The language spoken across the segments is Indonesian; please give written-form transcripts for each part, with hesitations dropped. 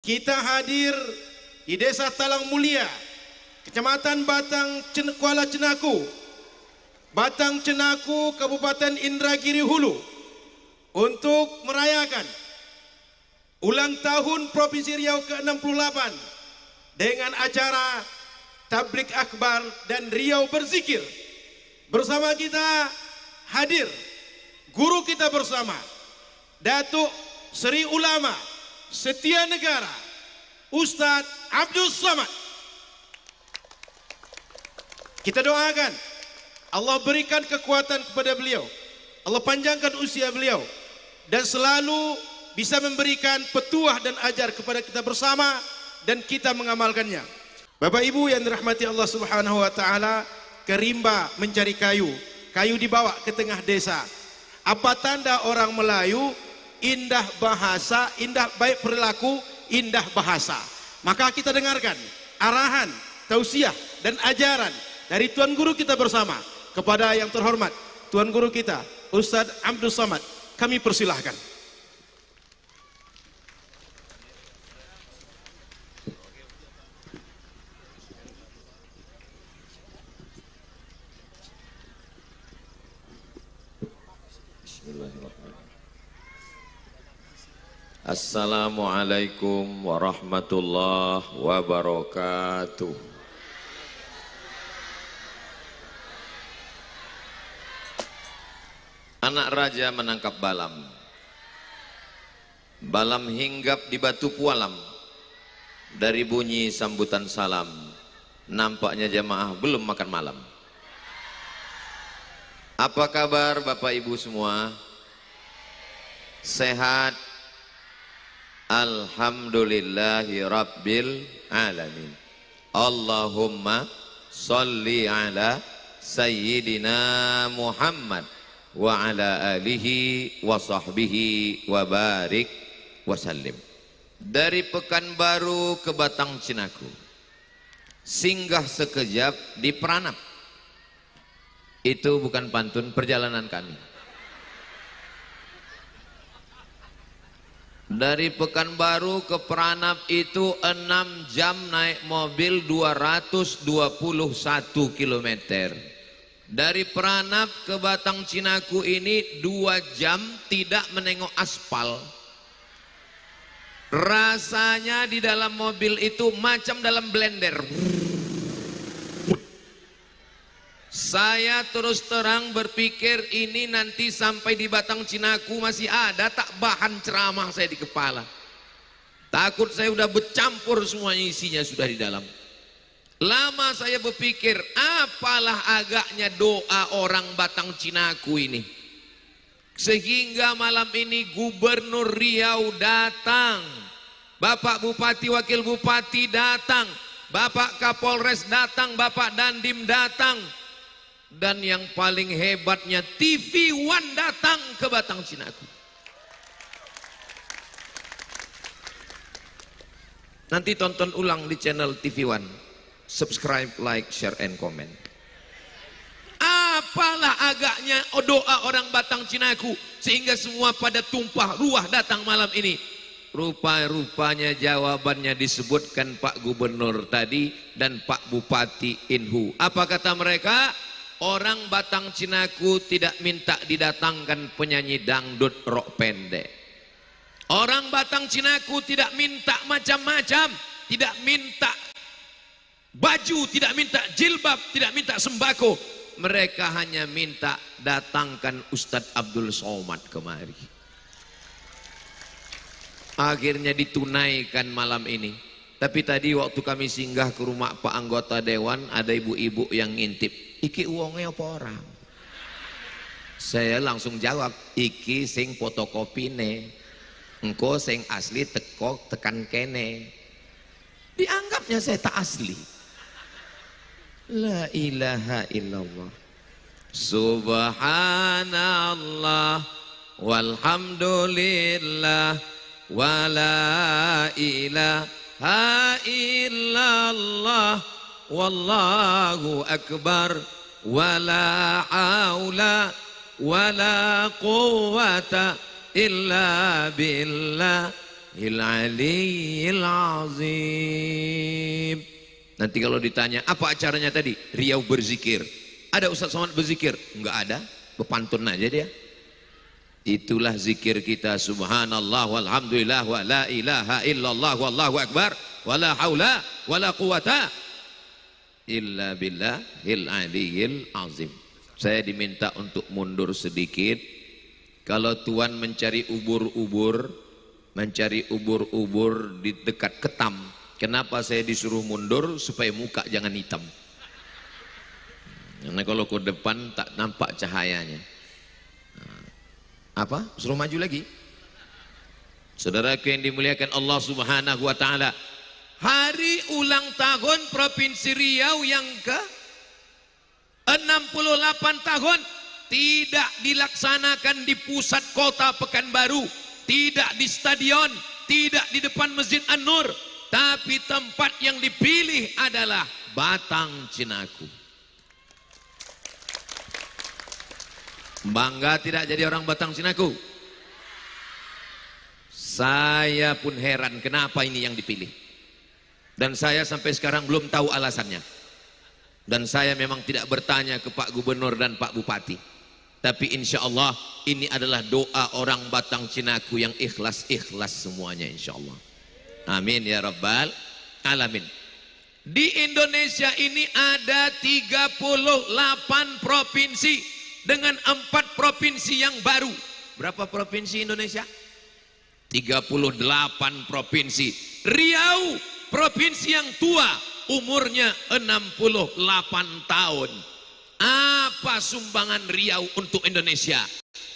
Kita hadir di Desa Talang Mulia, Kecamatan Batang Kuala Cenaku, Batang Cenaku, Kabupaten Indragiri Hulu, untuk merayakan ulang tahun Provinsi Riau ke-68 dengan acara Tablik Akbar dan Riau Berzikir. Bersama kita hadir guru kita bersama, Datuk Seri Ulama Setia Negara Ustadz Abdul Samad. Kita doakan Allah berikan kekuatan kepada beliau, Allah panjangkan usia beliau, dan selalu bisa memberikan petuah dan ajar kepada kita bersama dan kita mengamalkannya. Bapak Ibu yang dirahmati Allah Subhanahu wa taala, ke rimba mencari kayu, kayu dibawa ke tengah desa. Apa tanda orang Melayu? Indah bahasa, indah baik perilaku, indah bahasa. Maka kita dengarkan arahan, tausiah dan ajaran dari Tuan Guru kita bersama. Kepada yang terhormat Tuan Guru kita Ustadz Abdul Samad, kami persilahkan. Assalamualaikum warahmatullahi wabarakatuh. Anak raja menangkap balam. Balam hinggap di batu pualam. Dari bunyi sambutan salam, nampaknya jamaah belum makan malam. Apa kabar Bapak Ibu semua? Sehat? Alhamdulillahi Rabbil Alamin. Allahumma salli ala Sayyidina Muhammad wa ala alihi wa sahbihi wa barik wa sallim. Dari Pekanbaru ke Batang Cenaku, singgah sekejap di Peranap. Itu bukan pantun, perjalanan kami. Dari Pekanbaru ke Peranap itu 6 jam naik mobil 221 km. Dari Peranap ke Batang Cenaku ini 2 jam tidak menengok aspal. Rasanya di dalam mobil itu macam dalam blender. Saya terus terang berpikir ini nanti sampai di Batang Cenaku masih ada tak bahan ceramah saya di kepala. Takut saya udah bercampur semuanya, isinya sudah di dalam. Lama saya berpikir, apalah agaknya doa orang Batang Cenaku ini, sehingga malam ini Gubernur Riau datang, Bapak Bupati Wakil Bupati datang, Bapak Kapolres datang, Bapak Dandim datang, dan yang paling hebatnya TV One datang ke Batang Cenaku. Nanti tonton ulang di channel TV One. Subscribe, like, share, and comment. Apalah agaknya doa orang Batang Cenaku sehingga semua pada tumpah ruah datang malam ini. Rupa-rupanya jawabannya disebutkan Pak Gubernur tadi dan Pak Bupati Inhu. Apa kata mereka? Orang Batang Cenaku tidak minta didatangkan penyanyi dangdut rok pendek. Orang Batang Cenaku tidak minta macam-macam, tidak minta baju, tidak minta jilbab, tidak minta sembako. Mereka hanya minta datangkan Ustadz Abdul Somad kemari. Akhirnya ditunaikan malam ini. Tapi tadi waktu kami singgah ke rumah Pak Anggota Dewan, ada ibu-ibu yang ngintip, iki uangnya apa orang? Saya langsung jawab, iki sing fotokopine, engko sing asli teko tekan kene. Dianggapnya saya tak asli. La ilaha illallah. Subhanallah walhamdulillah wala ilaha illallah wallahu akbar wala haula wala quwwata illa billah aliyil azim. Nanti kalau ditanya apa acaranya tadi, Riau berzikir. Ada Ustaz Somad berzikir? Enggak ada, berpantun aja dia. Itulah zikir kita, subhanallah walhamdulillah wa la ilaha illallah wallahu akbar wa la haula wa la quwata illa billahil aliyil azim. Saya diminta untuk mundur sedikit. Kalau Tuan mencari ubur-ubur di dekat ketam, kenapa saya disuruh mundur? Supaya muka jangan hitam. Karena kalau ke depan tak nampak cahayanya. Apa? Suruh maju lagi. Saudaraku yang dimuliakan Allah Subhanahu wa taala, hari ulang tahun Provinsi Riau yang ke 68 tahun tidak dilaksanakan di pusat kota Pekanbaru, tidak di stadion, tidak di depan Masjid An-Nur, tapi tempat yang dipilih adalah Batang Cinaku. Bangga tidak jadi orang Batang Cinaku? Saya pun heran kenapa ini yang dipilih. Dan saya sampai sekarang belum tahu alasannya. Dan saya memang tidak bertanya ke Pak Gubernur dan Pak Bupati. Tapi insya Allah ini adalah doa orang Batang Cinaku yang ikhlas-ikhlas semuanya insya Allah. Amin ya Rabbal Alamin. Di Indonesia ini ada 38 provinsi dengan 4 provinsi yang baru. Berapa provinsi Indonesia? 38 provinsi. Riau provinsi yang tua, umurnya 68 tahun. Apa sumbangan Riau untuk Indonesia?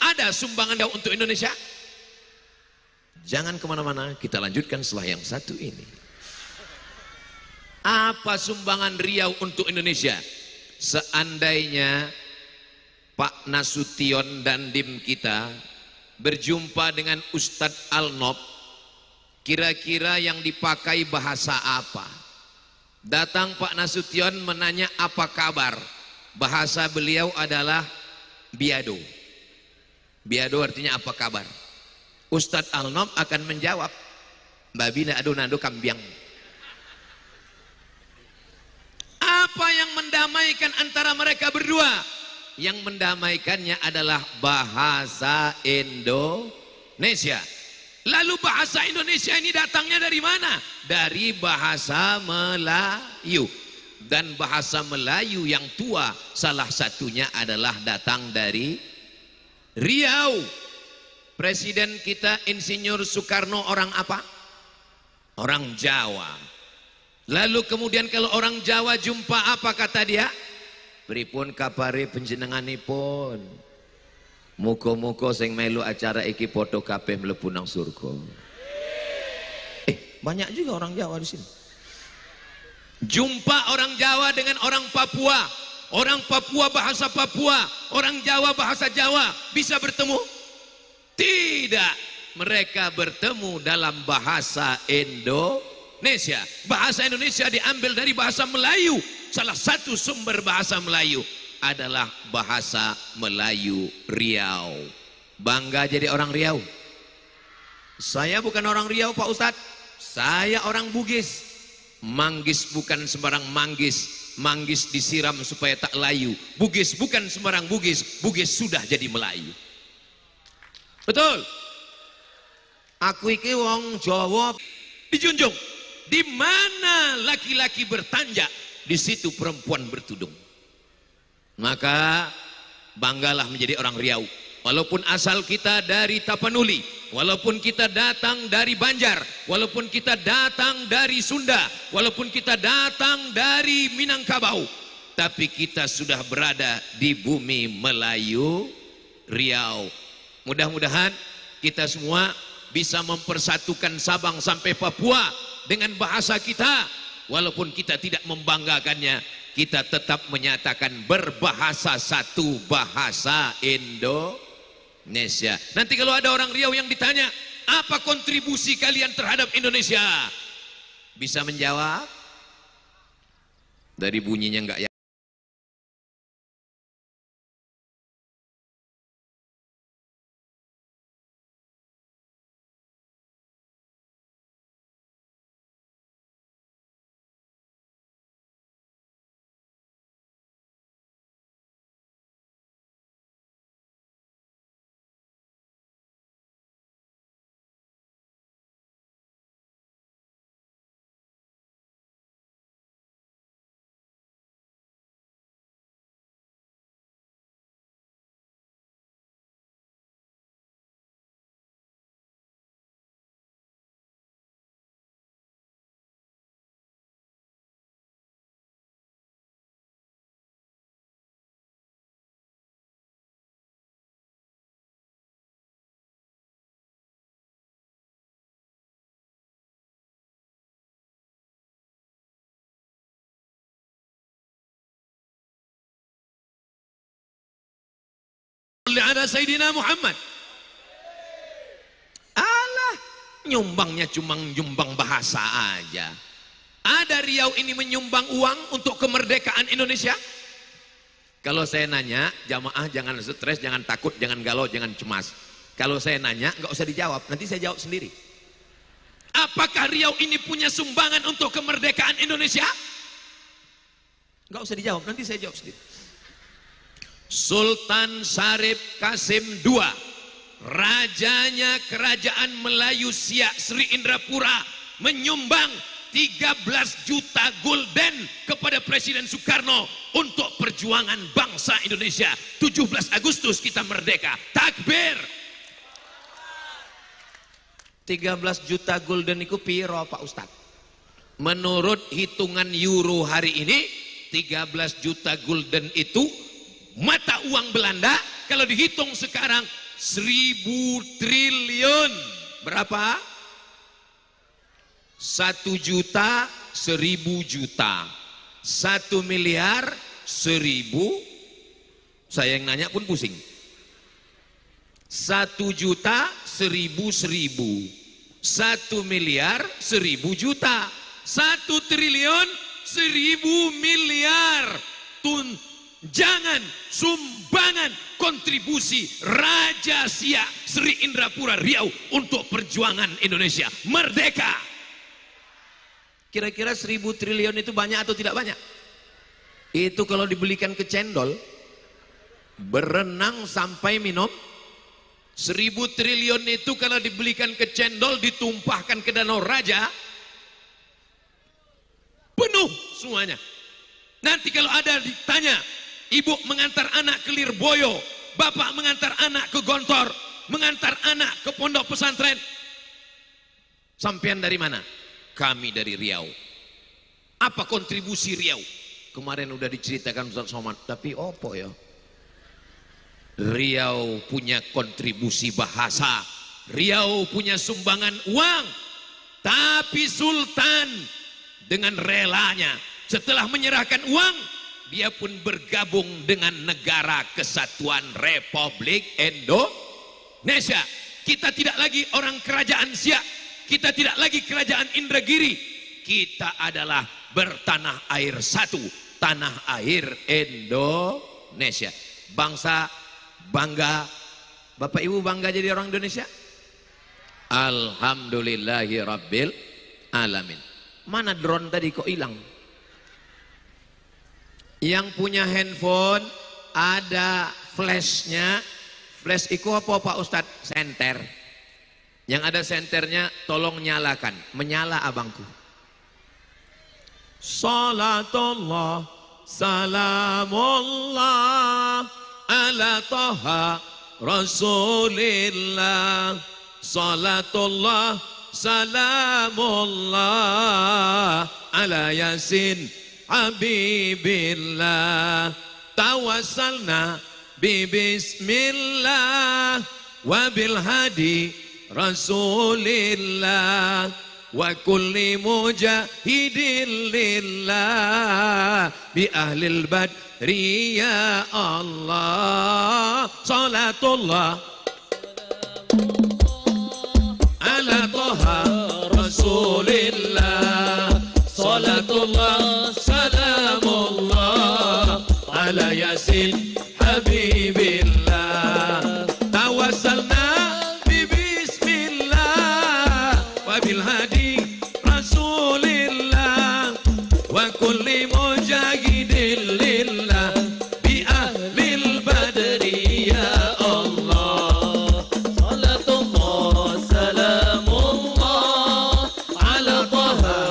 Ada sumbangan Riau untuk Indonesia? Jangan kemana-mana, kita lanjutkan setelah yang satu ini. Apa sumbangan Riau untuk Indonesia? Seandainya Pak Nasution dan Dim kita berjumpa dengan Ustadz Alnob, kira-kira yang dipakai bahasa apa? Datang Pak Nasution menanya apa kabar? Bahasa beliau adalah biado. Biado artinya apa kabar? Ustadz Alnob akan menjawab, babi nado kambiang. Apa yang mendamaikan antara mereka berdua? Yang mendamaikannya adalah bahasa Indonesia. Lalu bahasa Indonesia ini datangnya dari mana? Dari bahasa Melayu. Dan bahasa Melayu yang tua salah satunya adalah datang dari Riau. Presiden kita Insinyur Soekarno orang apa? Orang Jawa. Lalu kemudian kalau orang Jawa jumpa apa kata dia? Pripun kapare panjenenganipun? Muga-muga sing melu acara iki padha kabeh mlebu nang surga. Banyak juga orang Jawa di sini. Jumpa orang Jawa dengan orang Papua. Orang Papua bahasa Papua, orang Jawa bahasa Jawa, bisa bertemu? Tidak. Mereka bertemu dalam bahasa Indonesia. Bahasa Indonesia diambil dari bahasa Melayu. Salah satu sumber bahasa Melayu adalah bahasa Melayu Riau. Bangga jadi orang Riau. Saya bukan orang Riau Pak Ustadz, saya orang Bugis. Manggis bukan sembarang manggis. Manggis disiram supaya tak layu. Bugis bukan sembarang Bugis. Bugis sudah jadi Melayu. Betul. Aku iki wong Jawa. Dijunjung. Di mana laki-laki bertanjak, di situ perempuan bertudung. Maka banggalah menjadi orang Riau. Walaupun asal kita dari Tapanuli, walaupun kita datang dari Banjar, walaupun kita datang dari Sunda, walaupun kita datang dari Minangkabau, tapi kita sudah berada di bumi Melayu Riau. Mudah-mudahan kita semua bisa mempersatukan Sabang sampai Papua dengan bahasa kita. Walaupun kita tidak membanggakannya, kita tetap menyatakan berbahasa satu, bahasa Indonesia. Nanti kalau ada orang Riau yang ditanya, apa kontribusi kalian terhadap Indonesia? Bisa menjawab? Dari bunyinya enggak ya? sholli ala Sayyidina Muhammad. Alah, nyumbangnya cuma nyumbang bahasa aja. Ada Riau ini menyumbang uang untuk kemerdekaan Indonesia? Kalau saya nanya, jamaah jangan stres, jangan takut, jangan galau, jangan cemas. Kalau saya nanya, nggak usah dijawab, nanti saya jawab sendiri. Apakah Riau ini punya sumbangan untuk kemerdekaan Indonesia? Nggak usah dijawab, nanti saya jawab sendiri. Sultan Syarif Kasim II, rajanya kerajaan Melayu Siak Sri Indrapura, menyumbang 13 juta gulden kepada Presiden Soekarno untuk perjuangan bangsa Indonesia. 17 Agustus kita merdeka. Takbir. 13 juta gulden itu piro Pak Ustadz? Menurut hitungan euro hari ini, 13 juta gulden itu mata uang Belanda. Kalau dihitung sekarang 1000 triliun. Berapa? 1 juta 1000 juta, 1 miliar 1000. Saya yang nanya pun pusing. 1 juta 1000 1000, 1 miliar 1000 juta, 1 triliun 1000 miliar. Tunjangan, sumbangan, kontribusi Raja Siak Sri Indrapura Riau untuk perjuangan Indonesia merdeka. Kira-kira 1000 triliun itu banyak atau tidak banyak? Itu kalau dibelikan ke cendol, berenang sampai minum. 1000 triliun itu kalau dibelikan ke cendol, ditumpahkan ke Danau Raja, penuh semuanya. Nanti kalau ada ditanya, ibu mengantar anak ke Lirboyo, bapak mengantar anak ke Gontor, mengantar anak ke pondok pesantren, sampean dari mana? Kami dari Riau. Apa kontribusi Riau? Kemarin udah diceritakan Ustaz Somad, tapi opo ya? Riau punya kontribusi bahasa, Riau punya sumbangan uang, tapi Sultan dengan relanya setelah menyerahkan uang, dia pun bergabung dengan Negara Kesatuan Republik Indonesia. Kita tidak lagi orang kerajaan Siak, kita tidak lagi kerajaan Indragiri, kita adalah bertanah air satu, tanah air Indonesia. Bangsa bangga. Bapak Ibu bangga jadi orang Indonesia? Alhamdulillahi Rabbil Alamin. Mana drone tadi kok hilang? Yang punya handphone ada flashnya. Flash itu apa Pak Ustadz? Senter. Yang ada senternya tolong nyalakan. Menyala abangku. Salatullah salamullah ala Taha Rasulillah. Salatullah salamullah ala Yasin Habibillah. Tawassalna bismillah wa bil hadi Rasulillah wa kulli mujahidin lillah bi ahlil badri ya Allah. Salatullah ala Taha Rasulillah. Salatullah salamullah ala Yasin Habibillah. Tawassalna bilhadi Rasulillah wa kulli mujahidin lillah bi ahlil badri ya Allah. Salatullah salamullah ala Taha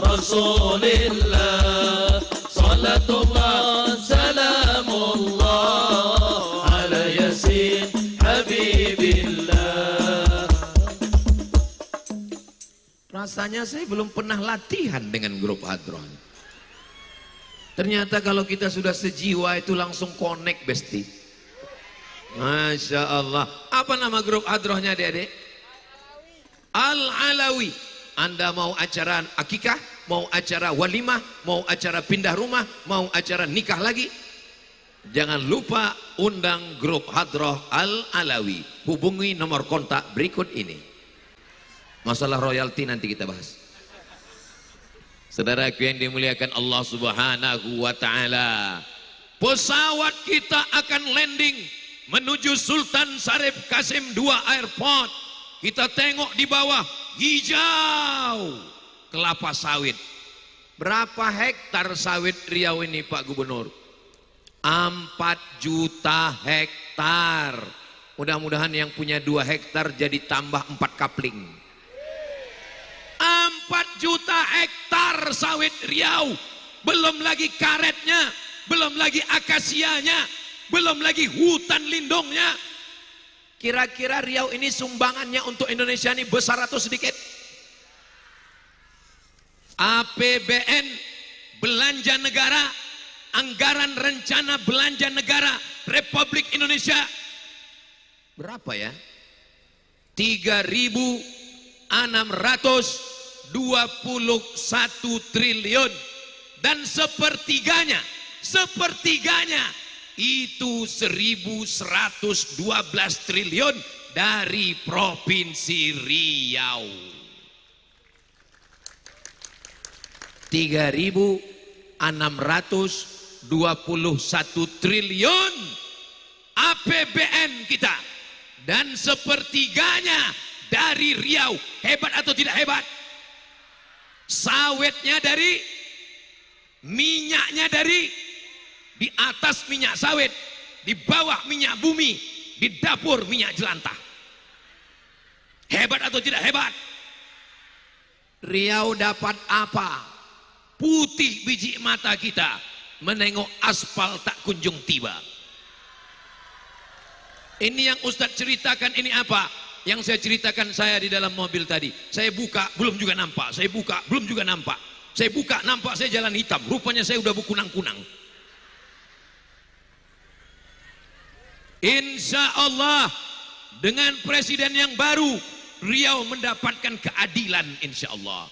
Rasulillah. Salatullah salamullah ala Yasin Habibillah. Rasanya saya belum pernah latihan dengan grup hadron. Ternyata kalau kita sudah sejiwa itu langsung connect besti. Masya Allah. Apa nama grup hadrohnya adik-adik? Al-Alawi. Anda mau acara akikah, mau acara walimah, mau acara pindah rumah, mau acara nikah lagi, jangan lupa undang grup Hadroh Al-Alawi. Hubungi nomor kontak berikut ini. Masalah royalti nanti kita bahas. Saudaraku yang dimuliakan Allah Subhanahu wa taala, pesawat kita akan landing menuju Sultan Syarif Kasim II Airport. Kita tengok di bawah hijau kelapa sawit. Berapa hektar sawit Riau ini Pak Gubernur? 4 juta hektar. Mudah-mudahan yang punya 2 hektar jadi tambah 4 kapling. 4 juta hektar sawit Riau. Belum lagi karetnya, belum lagi akasianya, belum lagi hutan lindungnya. Kira-kira Riau ini sumbangannya untuk Indonesia ini besar atau sedikit? APBN belanja negara, anggaran rencana belanja negara Republik Indonesia berapa ya? 3.621 triliun, dan sepertiganya itu 1.112 triliun dari Provinsi Riau. 3.621 triliun APBN kita, dan sepertiganya dari Riau. Hebat atau tidak hebat? Sawitnya dari, minyaknya dari, di atas minyak sawit, di bawah minyak bumi, di dapur minyak jelantah. Hebat atau tidak hebat? Riau dapat apa? Putih biji mata kita menengok aspal tak kunjung tiba. Ini yang Ustadz ceritakan ini apa? Yang saya ceritakan saya di dalam mobil tadi. Saya buka belum juga nampak, saya buka belum juga nampak. Saya buka nampak saya jalan hitam, rupanya saya udah berkunang-kunang. Insya Allah dengan presiden yang baru, Riau mendapatkan keadilan insya Allah.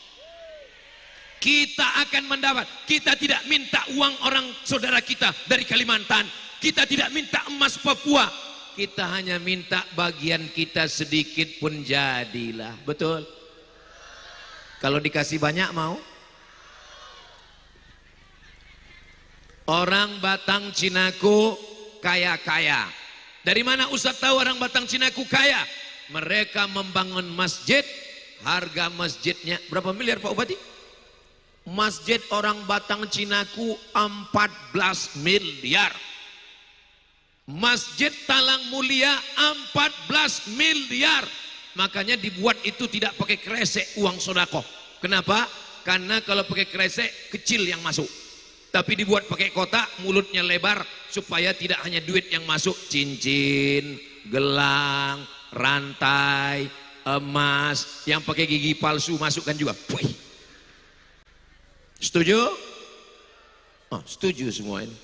Kita akan mendapat. Kita tidak minta uang orang saudara kita dari Kalimantan, kita tidak minta emas Papua, kita hanya minta bagian kita sedikit pun jadilah. Betul? Kalau dikasih banyak mau? Orang Batang Cinaku kaya-kaya. Dari mana Ustaz tahu orang Batang Cinaku kaya? Mereka membangun masjid, harga masjidnya berapa miliar Pak Bupati? Masjid orang Batang Cinaku 14 miliar. Masjid Talang Mulia 14 miliar. Makanya dibuat itu tidak pakai kresek uang sodakoh. Kenapa? Karena kalau pakai kresek kecil yang masuk. Tapi dibuat pakai kotak, mulutnya lebar supaya tidak hanya duit yang masuk, cincin, gelang, rantai, emas, yang pakai gigi palsu masukkan juga. Wih. Setuju? Oh, setuju semua ini.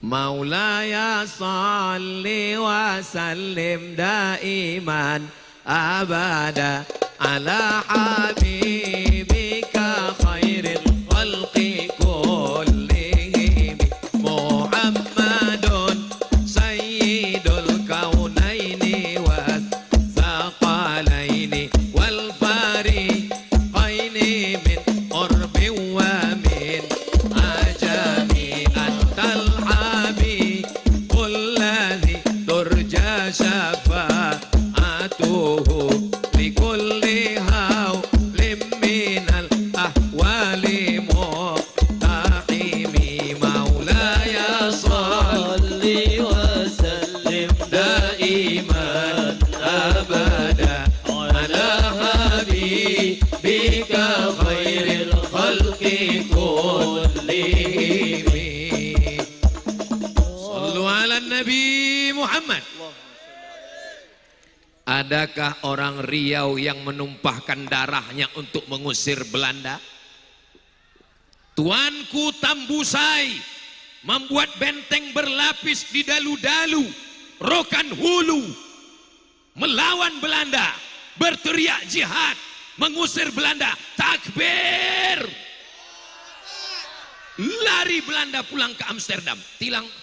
Maulaya salli wa sallim daiman abada ala habibika khairil khalqi kullihim Muhammadun sayyidul kaunaini was saqalaini wal fari min urbi wa min ajami antal habi kulladhi turja syafa'atuhu likulli hawlim minal ahwali muhtahimi maulaya salli wa sallim daiman abada ala habibika khairil khalqi kullihim. Sallu ala Nabi Muhammad. Adakah orang Riau yang menumpahkan darahnya untuk mengusir Belanda? Tuanku Tambusai membuat benteng berlapis di Dalu-Dalu, Rokan Hulu, melawan Belanda, berteriak jihad, mengusir Belanda. Takbir. lari Belanda pulang ke Amsterdam,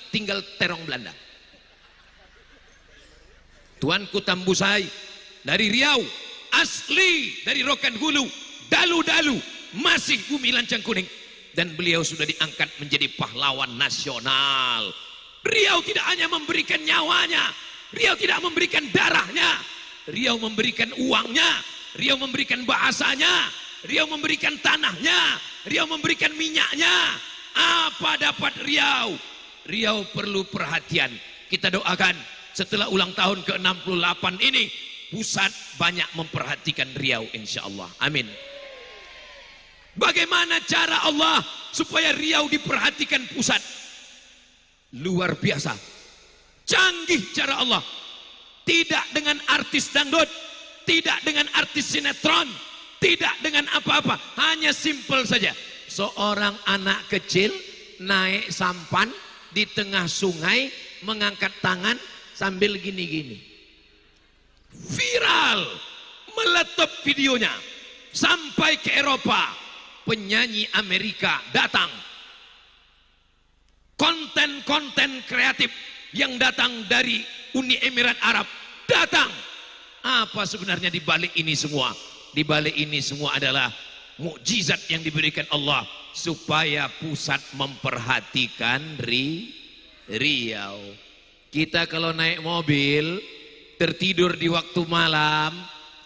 tinggal terong Belanda. Tuanku Tambusai dari Riau, asli dari Rokan Hulu, dalu-dalu, masih bumi lancang kuning, dan beliau sudah diangkat menjadi pahlawan nasional. Riau tidak hanya memberikan nyawanya, Riau tidak memberikan darahnya, Riau memberikan uangnya, Riau memberikan bahasanya, Riau memberikan tanahnya, Riau memberikan minyaknya. Apa dapat Riau? Riau perlu perhatian. Kita doakan setelah ulang tahun ke-68 ini, pusat banyak memperhatikan Riau insyaallah. Amin. Bagaimana cara Allah supaya Riau diperhatikan pusat? Luar biasa. Canggih cara Allah. Tidak dengan artis dangdut, tidak dengan artis sinetron, tidak dengan apa-apa, hanya simpel saja. Seorang anak kecil naik sampan di tengah sungai, mengangkat tangan sambil gini-gini. Viral, meletup videonya sampai ke Eropa. Penyanyi Amerika datang, konten-konten kreatif yang datang dari Uni Emirat Arab datang. Apa sebenarnya di balik ini semua? Di balik ini semua adalah mukjizat yang diberikan Allah supaya pusat memperhatikan Riau. Kita kalau naik mobil tertidur di waktu malam,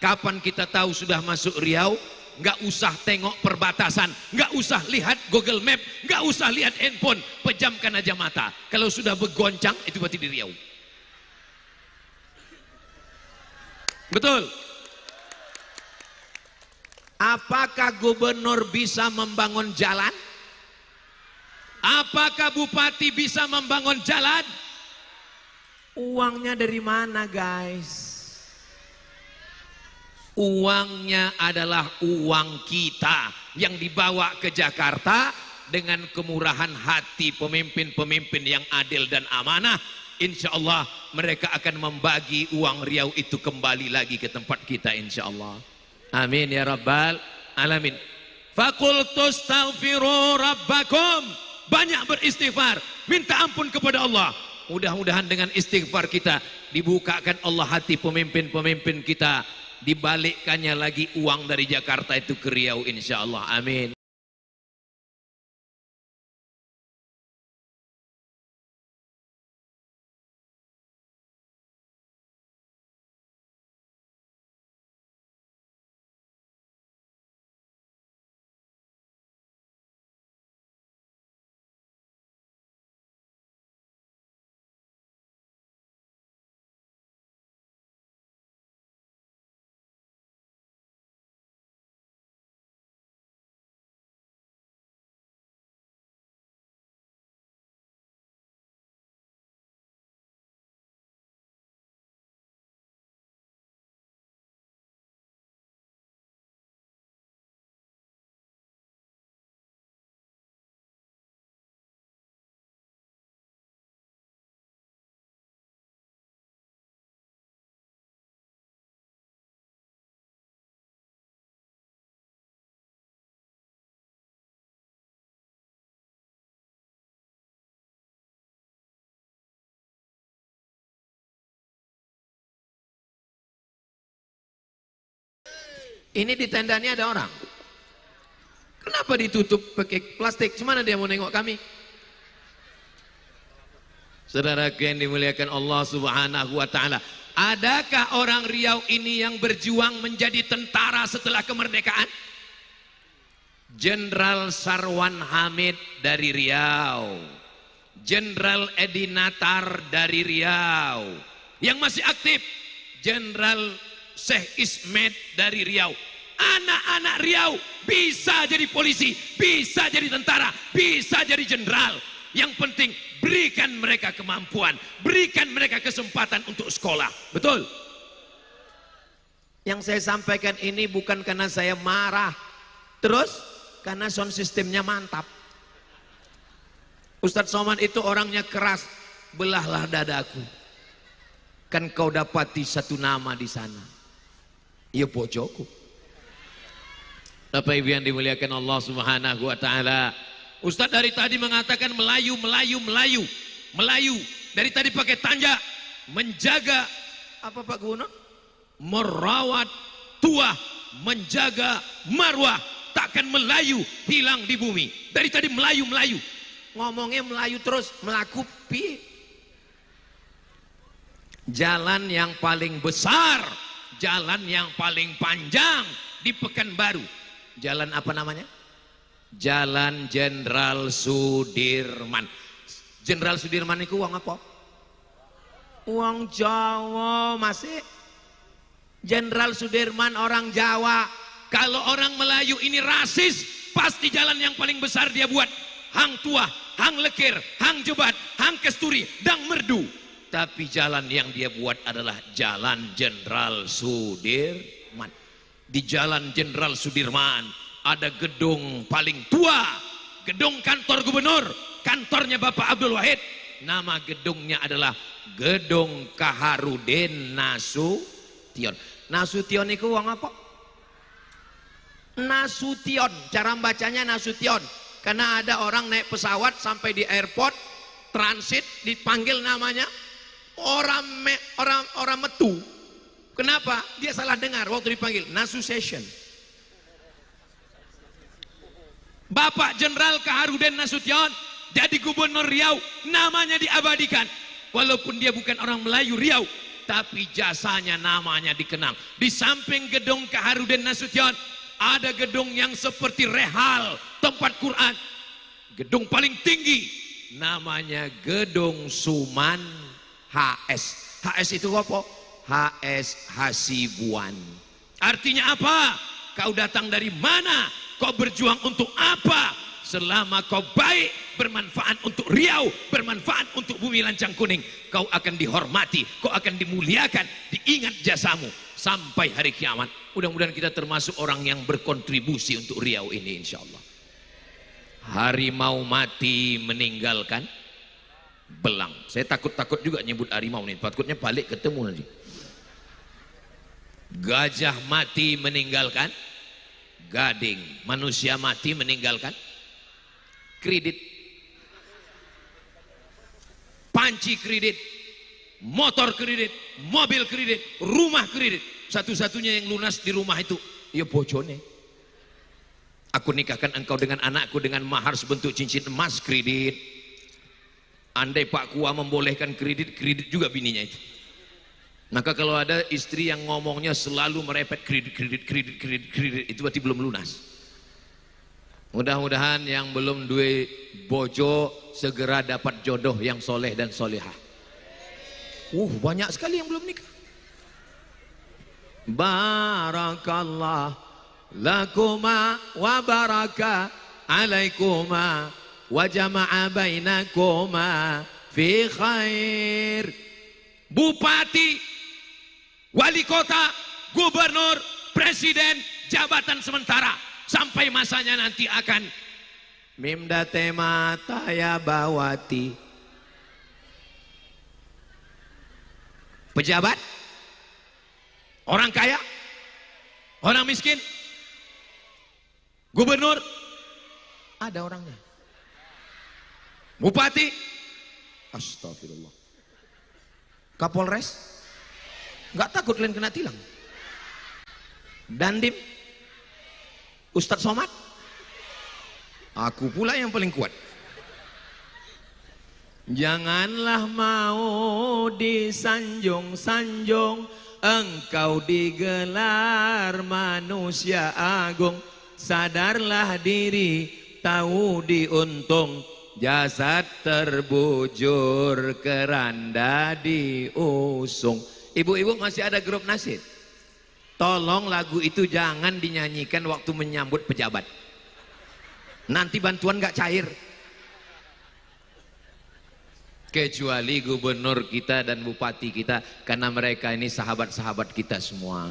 kapan kita tahu sudah masuk Riau? Nggak usah tengok perbatasan, nggak usah lihat Google Map, nggak usah lihat handphone, pejamkan aja mata. Kalau sudah bergoncang, itu berarti di Riau. Betul. Apakah gubernur bisa membangun jalan? Apakah bupati bisa membangun jalan? Uangnya dari mana, guys? Uangnya adalah uang kita yang dibawa ke Jakarta dengan kemurahan hati pemimpin-pemimpin yang adil dan amanah. Insya Allah mereka akan membagi uang Riau itu kembali lagi ke tempat kita insya Allah. Amin ya rabbal alamin. Fakultu astaghfiru rabbakum. Banyak beristighfar, minta ampun kepada Allah. Mudah-mudahan dengan istighfar kita dibukakan Allah hati pemimpin-pemimpin kita, dibalikkannya lagi uang dari Jakarta itu ke Riau insya Allah. Amin. Ini di tenda ini ada orang. Kenapa ditutup pakai plastik? Cuma dia mau nengok kami. Saudara yang dimuliakan Allah Subhanahu wa taala, adakah orang Riau ini yang berjuang menjadi tentara setelah kemerdekaan? Jenderal Sarwan Hamid dari Riau, Jenderal Edi Natar dari Riau. Yang masih aktif Jenderal Syekh Ismet dari Riau. Anak-anak Riau bisa jadi polisi, bisa jadi tentara, bisa jadi jenderal. Yang penting berikan mereka kemampuan, berikan mereka kesempatan untuk sekolah. Betul? Yang saya sampaikan ini bukan karena saya marah, terus karena sound systemnya mantap. Ustadz Somad itu orangnya keras. Belahlah dadaku, kan kau dapati satu nama di sana. Ya bojoku. Bapak Ibu yang dimuliakan Allah Subhanahu wa taala, Ustadz dari tadi mengatakan Melayu. Dari tadi pakai tanja. Menjaga apa Pak Gubernur? Merawat tuah, menjaga marwah, takkan Melayu hilang di bumi. Dari tadi Melayu. Ngomongnya Melayu terus, melaku piye? Jalan yang paling besar, jalan yang paling panjang di Pekanbaru. Jalan apa namanya? Jalan Jenderal Sudirman. Jenderal Sudirman itu uang apa? Uang Jawa masih. Jenderal Sudirman orang Jawa. Kalau orang Melayu ini rasis, pasti jalan yang paling besar dia buat. Hang Tuah, Hang Lekir, Hang Jebat, Hang Kesturi, Dang Merdu. Tapi jalan yang dia buat adalah Jalan Jenderal Sudirman. Di Jalan Jenderal Sudirman ada gedung paling tua, gedung kantor gubernur, kantornya Bapak Abdul Wahid. Nama gedungnya adalah Gedung Kaharudin Nasution. Nasution itu uang apa? Nasution, cara bacanya Nasution. Karena ada orang naik pesawat sampai di airport transit dipanggil namanya orang metu. Kenapa? Dia salah dengar waktu dipanggil Nasution. Bapak Jenderal Kaharudin Nasution jadi gubernur Riau, namanya diabadikan. Walaupun dia bukan orang Melayu Riau, tapi jasanya namanya dikenang. Di samping gedung Kaharudin Nasution ada gedung yang seperti rehal tempat Quran. Gedung paling tinggi namanya Gedung Suman HS. HS itu apa? HS Hasibuan. Artinya apa? Kau datang dari mana? Kau berjuang untuk apa? Selama kau baik, bermanfaat untuk Riau, bermanfaat untuk bumi lancang kuning, kau akan dihormati, kau akan dimuliakan, diingat jasamu sampai hari kiamat. Mudah-mudahan kita termasuk orang yang berkontribusi untuk Riau ini, insya Allah. Harimau mati meninggalkan belang. Saya takut juga nyebut harimau nih, takutnya balik ketemu nanti. Gajah mati meninggalkan gading. Manusia mati meninggalkan kredit, panci kredit, motor kredit, mobil kredit, rumah kredit. Satu-satunya yang lunas di rumah itu ya bojone. Aku nikahkan engkau dengan anakku dengan mahar sebentuk cincin emas, kredit. Andai Pak Kua membolehkan kredit, kredit juga bininya itu. Maka kalau ada istri yang ngomongnya selalu merepet kredit, itu berarti belum lunas. Mudah-mudahan yang belum duwe bojo segera dapat jodoh yang soleh dan solehah. Banyak sekali yang belum nikah. Barakallah lakuma wa baraka alaikuma wa jama'a bainakuma fi khair. Bupati, wali kota, gubernur, presiden, jabatan sementara sampai masanya nanti akan mimdate mata ya bawati. Pejabat, orang kaya, orang miskin, gubernur, ada orangnya. Bupati, astagfirullah. Kapolres, nggak takut kalian kena tilang. Dandim, Ustadz Somad, aku pula yang paling kuat. Janganlah mau disanjung-sanjung, engkau digelar manusia agung. Sadarlah diri, tahu diuntung, jasad terbujur, keranda diusung. Ibu-ibu masih ada grup nasid? Tolong lagu itu jangan dinyanyikan waktu menyambut pejabat. Nanti bantuan gak cair. Kecuali gubernur kita dan bupati kita, karena mereka ini sahabat-sahabat kita semua.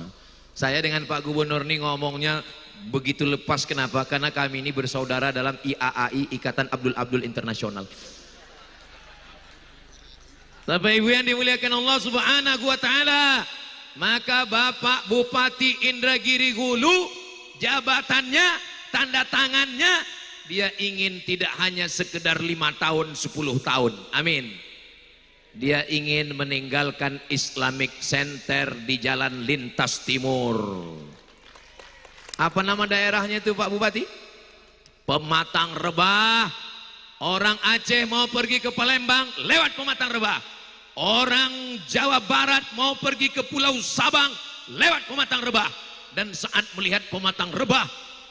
Saya dengan Pak Gubernur ini ngomongnya begitu lepas. Kenapa? Karena kami ini bersaudara dalam IAAI, Ikatan Abdul Abdul Internasional. Bapak Ibu yang dimuliakan Allah Subhanahu wa taala, maka Bapak Bupati Indragiri Hulu, jabatannya, tanda tangannya dia ingin tidak hanya sekedar 5 tahun, 10 tahun. Amin. Dia ingin meninggalkan Islamic Center di Jalan Lintas Timur. Apa nama daerahnya itu Pak Bupati? Pematang Rebah. Orang Aceh mau pergi ke Palembang lewat Pematang Rebah. Orang Jawa Barat mau pergi ke Pulau Sabang lewat Pematang Rebah. Dan saat melihat Pematang Rebah,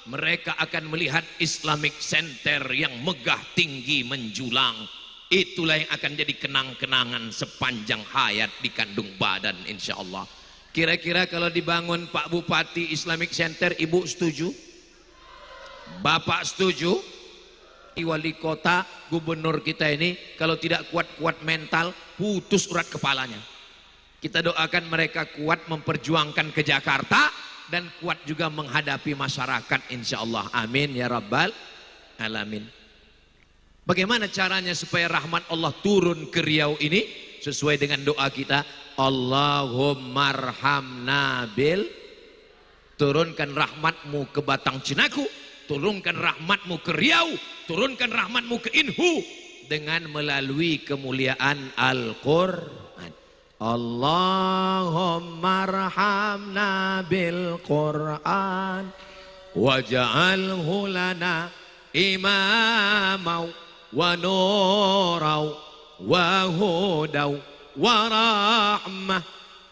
mereka akan melihat Islamic Center yang megah tinggi menjulang. Itulah yang akan jadi kenang-kenangan sepanjang hayat di kandung badan insya Allah. Kira-kira kalau dibangun Pak Bupati Islamic Center, Ibu setuju? Bapak setuju? Wali kota, gubernur kita ini kalau tidak kuat-kuat mental, putus urat kepalanya. Kita doakan mereka kuat memperjuangkan ke Jakarta dan kuat juga menghadapi masyarakat insya Allah. Amin ya rabbal alamin. Bagaimana caranya supaya rahmat Allah turun ke Riau ini? Sesuai dengan doa kita, Allahumma arhamna bil, turunkan rahmatmu ke Batang Cinaku, turunkan rahmatmu ke Riau, turunkan rahmatmu ke Inhu dengan melalui kemuliaan Al-Qur'an. Allahumma arhamna bil Qur'an waj'alhu lana imamau wa nurau wa hudau wa rahmah.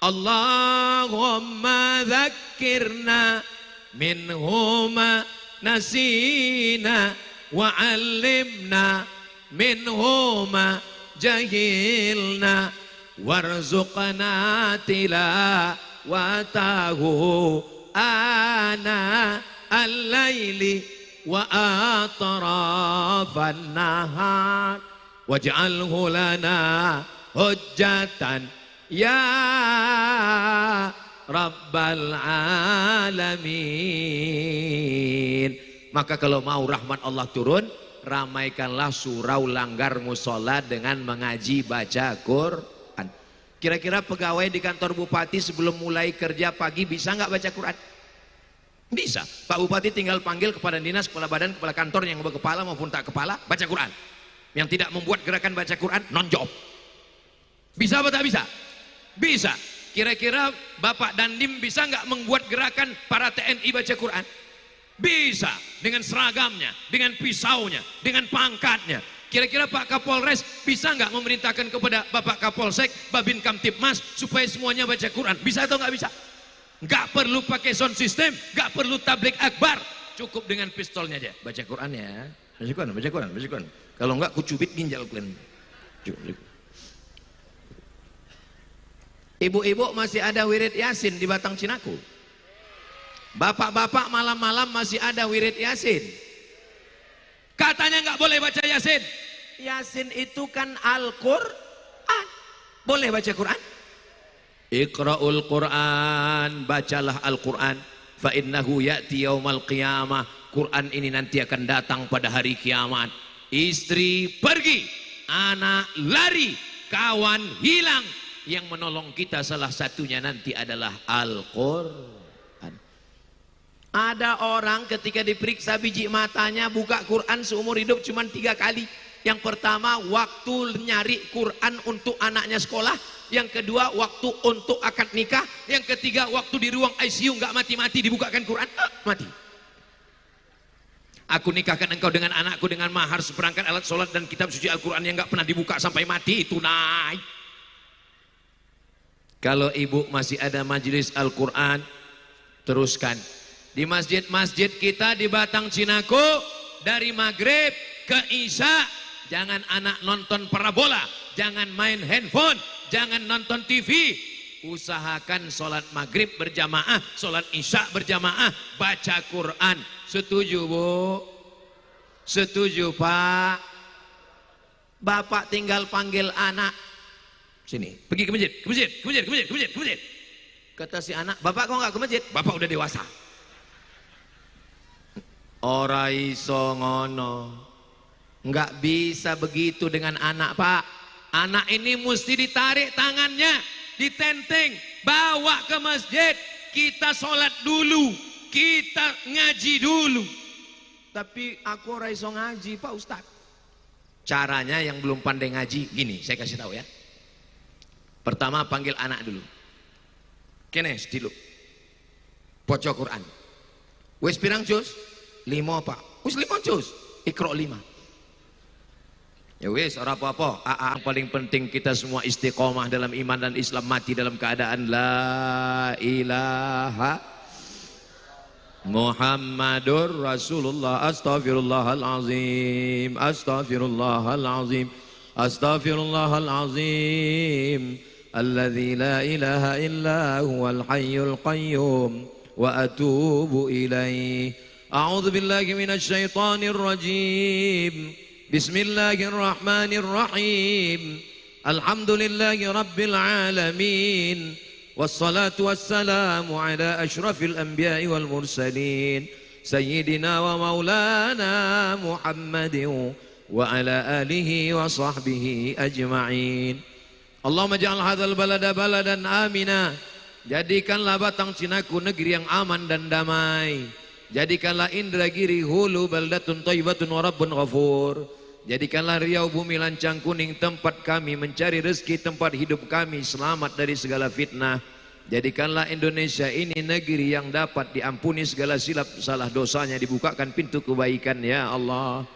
Allahumma dhakkirna minhuma nasina wa 'allimna minhuma jahilna warzuqna tilawatahu ana al-laili wa atrafan nahar waj'alhu lana hujjatan ya rabbal alamin. Maka kalau mau rahmat Allah turun, ramaikanlah surau langgar musola dengan mengaji baca Quran. Kira-kira pegawai di kantor bupati sebelum mulai kerja pagi bisa nggak baca Quran? Bisa. Pak Bupati tinggal panggil kepala dinas, kepala badan, kepala kantor yang berkepala maupun tak kepala, baca Quran. Yang tidak membuat gerakan baca Quran, non-job. Bisa apa tak bisa? Bisa. Kira-kira Bapak Dandim bisa nggak membuat gerakan para TNI baca Quran? Bisa. Dengan seragamnya, dengan pisaunya, dengan pangkatnya. Kira-kira Pak Kapolres bisa nggak memerintahkan kepada Bapak Kapolsek, Babin Kamtipmas supaya semuanya baca Quran? Bisa atau nggak bisa? Nggak perlu pakai sound system, nggak perlu tablik akbar, cukup dengan pistolnya aja. Baca Quran ya, baca Quran, baca Quran, baca Quran. Kalau nggak kucubit ginjal kalian. Ibu-ibu masih ada wirid Yasin di Batang Cinaku. Bapak-bapak malam-malam masih ada wirid Yasin. Katanya nggak boleh baca Yasin. Yasin itu kan Al-Qur'an. Boleh baca Quran? Iqra'ul Qur'an, bacalah Al-Qur'an. Fa innahu ya'ti yaumal qiyamah. Quran ini nanti akan datang pada hari kiamat. Istri pergi, anak lari, kawan hilang. Yang menolong kita salah satunya nanti adalah Al-Qur'an. Ada orang ketika diperiksa biji matanya buka Quran seumur hidup cuma 3 kali. Yang pertama waktu nyari Quran untuk anaknya sekolah. Yang kedua waktu untuk akad nikah. Yang ketiga waktu di ruang ICU nggak mati-mati dibukakan Quran, mati. Aku nikahkan engkau dengan anakku dengan mahar seperangkat alat sholat dan kitab suci Al-Quran yang nggak pernah dibuka sampai mati, itu naik. Kalau ibu masih ada majelis Al-Quran, teruskan. Di masjid-masjid kita di Batang Cinaku, dari maghrib ke isya, jangan anak nonton parabola, jangan main handphone, jangan nonton TV. Usahakan sholat maghrib berjamaah, sholat isya berjamaah, baca Quran. Setuju Bu? Setuju Pak? Bapak tinggal panggil anak, sini, pergi ke masjid, ke masjid, ke masjid, ke masjid, ke masjid, ke masjid. Kata si anak, bapak kok nggak ke masjid? Bapak udah dewasa. Ora iso ngono, nggak bisa begitu dengan anak Pak. Anak ini mesti ditarik tangannya, ditenteng, bawa ke masjid. Kita sholat dulu, kita ngaji dulu. tapi aku ora iso ngaji Pak Ustaz. Caranya yang belum pandai ngaji gini, saya kasih tahu ya. Pertama panggil anak dulu. Kene dulu. Baca Quran. Wis pirang juz? 5 Pak. Wis 5 juz. Iqra 5. Ya wis ora apa-apa. Yang paling penting kita semua istiqomah dalam iman dan Islam, mati dalam keadaan la ilaha Muhammadur Rasulullah. Astaghfirullahalazim. Astaghfirullahalazim. Astaghfirullahalazim. Alladzi la ilaha illa huwal hayyul qayyum wa atubu ilaih. A'udzu billahi minasy syaithanir rajim. Bismillahirrahmanirrahim. Alhamdulillahi rabbil alamin. Wassalatu wassalamu ala asyrafil anbiya'i wal mursalin. Sayyidina wa maulana Muhammadin wa ala alihi wa sahbihi ajma'in. Allahumma ja'al hadzal balada baladan amina. Jadikanlah Batang Cinaku negeri yang aman dan damai. Jadikanlah Indragiri hulu baldatun thayyibatun wa rabbun ghafur. Jadikanlah Riau bumi lancang kuning tempat kami mencari rezeki, tempat hidup kami selamat dari segala fitnah. Jadikanlah Indonesia ini negeri yang dapat diampuni segala silap salah dosanya, dibukakan pintu kebaikan ya Allah.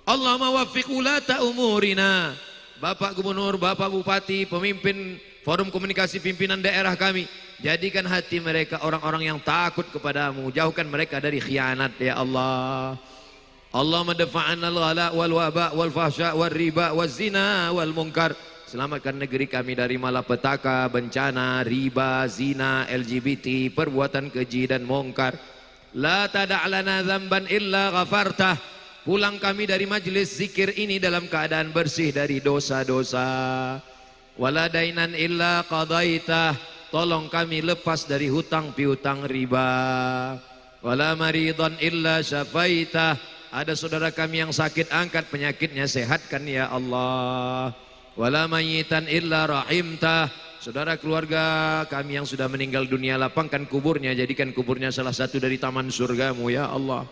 Allahumma waffiq ulata umurina. Bapak Gubernur, Bapak Bupati, pemimpin forum komunikasi pimpinan daerah kami, jadikan hati mereka orang-orang yang takut kepadamu, jauhkan mereka dari khianat ya Allah. Allahumma dafa'anna al-ghala wal waba wal fahsya wal riba wal zina wal munkar. Selamatkan negeri kami dari malapetaka, bencana, riba, zina, LGBT, perbuatan keji dan munkar. La tada'lana dzamban illa ghafartah. Pulang kami dari majelis zikir ini dalam keadaan bersih dari dosa-dosa. Wala dainan illa qadaitah. Tolong kami lepas dari hutang piutang riba. Wala maridan illa syafaitah. Ada saudara kami yang sakit, angkat penyakitnya, sehatkan ya Allah. Wala mayyitan illa rahimtah. Saudara keluarga kami yang sudah meninggal dunia, lapangkan kuburnya, jadikan kuburnya salah satu dari taman surgamu ya Allah.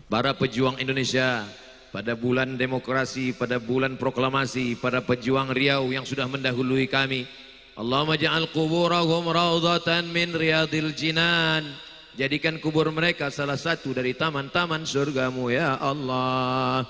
Para pejuang Indonesia pada bulan demokrasi, pada bulan proklamasi, para pejuang Riau yang sudah mendahului kami, Allahumma ja'al kuburahum raudhatan min riyadil jinan. Jadikan kubur mereka salah satu dari taman-taman surgamu ya Allah.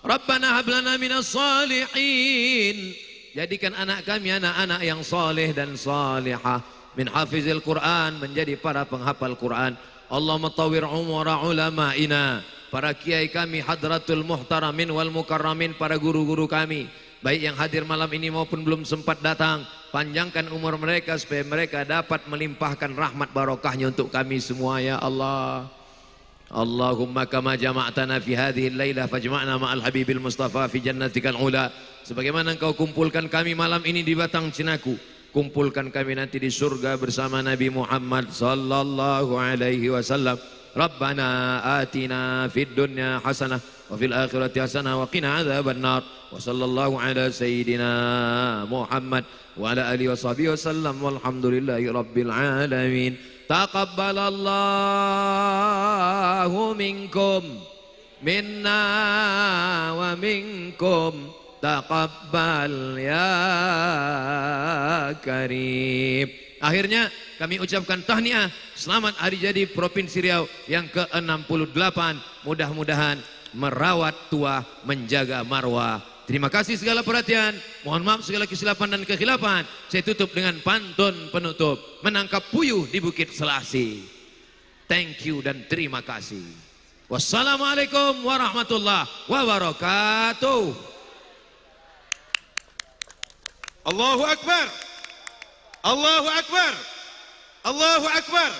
Rabbana hablana minas salihin. Jadikan anak kami anak-anak yang saleh dan salihah, min hafizil Quran, menjadi para penghafal Quran. Allahumma tawwir umura ulama'ina. Para kiai kami hadratul muhtaramin wal mukarramin, para guru-guru kami, baik yang hadir malam ini maupun belum sempat datang, panjangkan umur mereka supaya mereka dapat melimpahkan rahmat barokahnya untuk kami semua ya Allah. Allahumma kama jama'tana fi hadhihi al-lailah fajma'na ma'al habibil mustafa fi jannatikal ula. Sebagaimana engkau kumpulkan kami malam ini di Batang Cinaku, kumpulkan kami nanti di surga bersama Nabi Muhammad sallallahu alaihi wasallam. Rabbana atina fid dunya hasanah wa fil akhirati hasanah wa qina adzaban nar. Wa sallallahu ala sayyidina Muhammad wa ala alihi washabihi wasallam walhamdulillahi rabbil alamin. Taqabbalallahu minkum minna wa minkum taqabbal ya karim. Akhirnya kami ucapkan tahniah selamat hari jadi Provinsi Riau yang ke-68. Mudah-mudahan merawat tua, menjaga marwah. Terima kasih segala perhatian. Mohon maaf segala kesilapan dan kekhilafan. Saya tutup dengan pantun penutup. Menangkap puyuh di Bukit Selasi. Thank you dan terima kasih. Wassalamualaikum warahmatullahi wabarakatuh. Allahu Akbar. Allahu Akbar. Allahu Akbar.